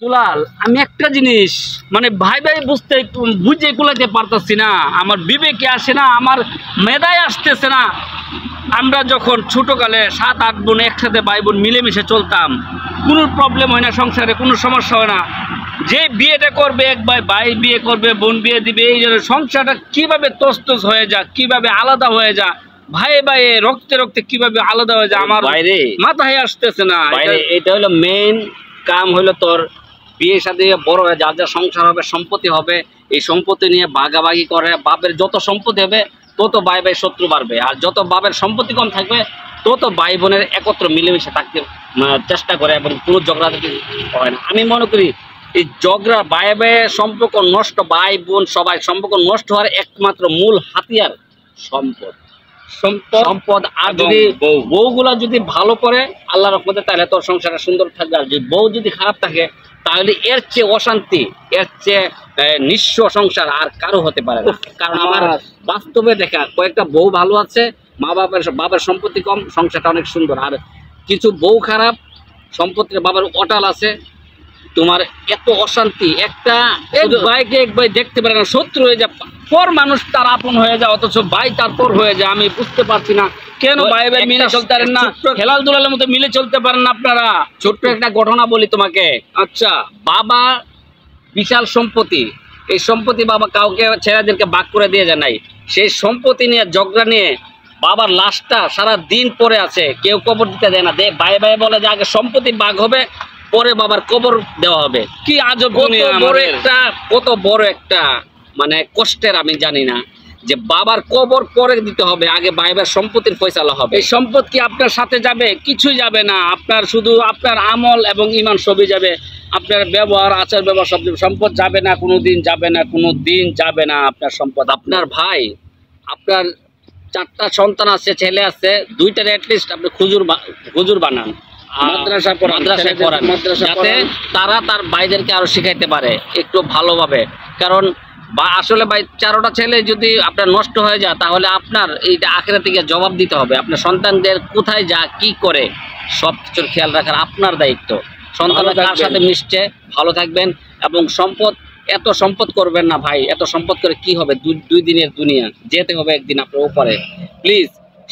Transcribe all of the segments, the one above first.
দুলাল, আমি একটা জিনিস মানে ভাই ভাই বুঝে কুলাতে পারতেছি না, আমার বিবেকে আসে না, আমার মেধায় আসতেছে না। আমরা যখন ছোটকালে 7-8 বোন একসাথে ভাই বোন মিলেমিশে চলতাম, কোনো প্রবলেম হয় না, সংসারে কোনো সমস্যা হয় না। যে বিয়েটা করবে এক ভাই বিয়ে করবে, বোন বিয়ে দিবে, এই জন্য সংসারটা কিভাবে তস্তস হয়ে যায়, কিভাবে আলাদা হয়ে যায়, ভাই ভাই রক্তে রক্তে কিভাবে আলাদা হয়ে যায়, আমার বাইরে মাথায় আসতেছে না। এটা হলো মেইন কাম, হলো তোর বিয়ের সাথে বড় হয়ে যা যা সংসার হবে, সম্পত্তি হবে, এই সম্পত্তি নিয়ে ভাগাভাগি করে। বাপের যত সম্পত্তি হবে তত ভাই ভাই শত্রু বাড়বে, আর যত বাপের সম্পত্তি কম থাকবে তত ভাই বোনের একত্র মিলেমিশে থাকতে চেষ্টা করে, এবং কোনো ঝগড়া হয় না। আমি মনে করি এই ঝগড়া ভাই ভাইয়ের সম্পর্ক নষ্ট, ভাই বোন সবাই সম্পর্ক নষ্ট হওয়ার একমাত্র মূল হাতিয়ার সম্পদ। আর যদি বউগুলা যদি ভালো করে আল্লাহর রহমতে, তাহলে তোর সংসারটা সুন্দর থাকবে। আর যদি বউ যদি খারাপ থাকে, তাহলে এর চেয়ে অশান্তি, এর চেয়ে নিঃস্ব সংসার আর কারো হতে পারে না। কারণ আমার বাস্তবে দেখা কয়েকটা বউ ভালো আছে, বাবার সম্পত্তি কম, সংসারটা অনেক সুন্দর। আর কিছু বউ খারাপ, সম্পত্তির বাবার অটাল আছে, তোমার এত অশান্তি। একটা এক ভাইকে এক ভাই দেখতে পারে না, শত্রু হয়ে যায়, পর মানুষ তার আপন হয়ে যায়, অথচ ভাই তারপর হয়ে যায়। আমি বুঝতে পারছি না কেন ভাই ভাই মিলে চলতে পারেন না, হেলাল দুলালের মতো মিলে চলতে পারেন না আপনারা। ছোট্ট একটা ঘটনা বলি তোমাকে। আচ্ছা, বাবা বিশাল সম্পত্তি, এই সম্পত্তি বাবা কাউকে ছেলেদেরকে ভাগ করে দিয়ে যায় নাই। সেই সম্পত্তি নিয়ে ঝগড়া নিয়ে বাবার লাশটা সারা দিন পরে আছে, কেউ কবর দিতে দেয় না। ভাই ভাই বলে যে আগে সম্পত্তি ভাগ হবে, পরে বাবার কবর দেওয়া হবে। কি আজব, কত বড় একটা মানে কষ্টের। আমি জানি না যে বাবার কবর পরে দিতে হবে, আগে ভাই ভাইয়ের সম্পত্তির ফয়সালা হবে। এই সম্পদ কি আপনার সাথে যাবে? কিছুই যাবে না। আপনার শুধু আপনার আমল এবং ঈমান সবই যাবে, আপনার ব্যবহার আচার ব্যবহার সব সম্পদ যাবে না, কোনোদিন যাবে না, কোনোদিন যাবে না আপনার সম্পদ। আপনার ভাই, আপনার 4টা সন্তান আছে, ছেলে আছে, 2টার অ্যাটলিস্ট আপনি হুজুর বানান, মাদ্রাসায় পড়ান, যাতে তারা তার ভাইদেরকে আরো শিখাইতে পারে একটু ভালোভাবে। কারণ আসলে ভাই 4টা ছেলে যদি আপনার নষ্ট হয়ে যায়, তাহলে আপনার এইটা আখিরাতে থেকে জবাব দিতে হবে। আপনার সন্তানদের কোথায় যা কি করে সব কিছুর খেয়াল রাখার আপনার দায়িত্ব। সন্তানরা কার সাথে মিশছে, ভালো থাকবেন। এবং এত সম্পদ করবেন না ভাই, এত সম্পদ করে কি হবে? 2 দিনের দুনিয়া, যেতে হবে একদিন আপনার উপরে। প্লিজ,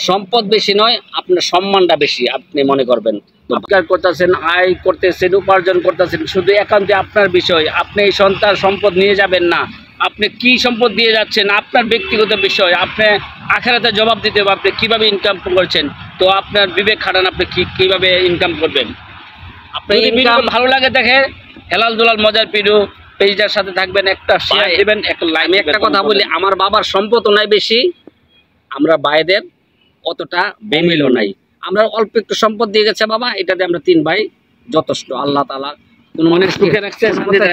সম্পদ বেশি নয়, আপনার সম্মানটা বেশি আপনি মনে করবেন। করতেছেন, আয় করতেছেন, উপার্জন করতেছেন, শুধু একান্তে আপনার বিষয়। আপনি এই সম্পদ নিয়ে যাবেন না। আপনি কি সম্পদ দিয়ে যাচ্ছেন আপনার ব্যক্তিগত বিষয়, আপনি আখিরাতে জবাব দিতে হবে আপনি কিভাবে ইনকাম করছেন। তো আপনার বিবেক খাটান, আপনি কিভাবে ইনকাম করবেন। আপনার ইনকাম ভালো লাগে দেখে হেলাল দুলাল মজার ভিডিও পেজটার সাথে থাকবেন, একটা শেয়ার দিবেন, একটা লাইক। আমি একটা কথা বলি, আমার বাবার সম্পদও নাই বেশি, আমরা ভাইদের অতটা বেমিলও নাই। আমরা অল্প একটু সম্পদ দিয়ে গেছে বাবা, এটাতে আমরা 3 ভাই যথেষ্ট। আল্লাহ তাআলা কোনো মানুষ সুখে রাখছে,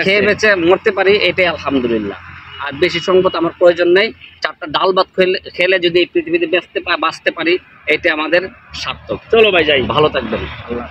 খেয়ে বেঁচে মরতে পারি, এটাই আলহামদুলিল্লাহ। আর বেশি সম্পদ আমার প্রয়োজন নেই। 4টা ডাল ভাত খেলে যদি পৃথিবীতে বাঁচতে পারি, এটা আমাদের সার্থক। চলো ভাই যাই, ভালো থাকবেন। আল্লাহ।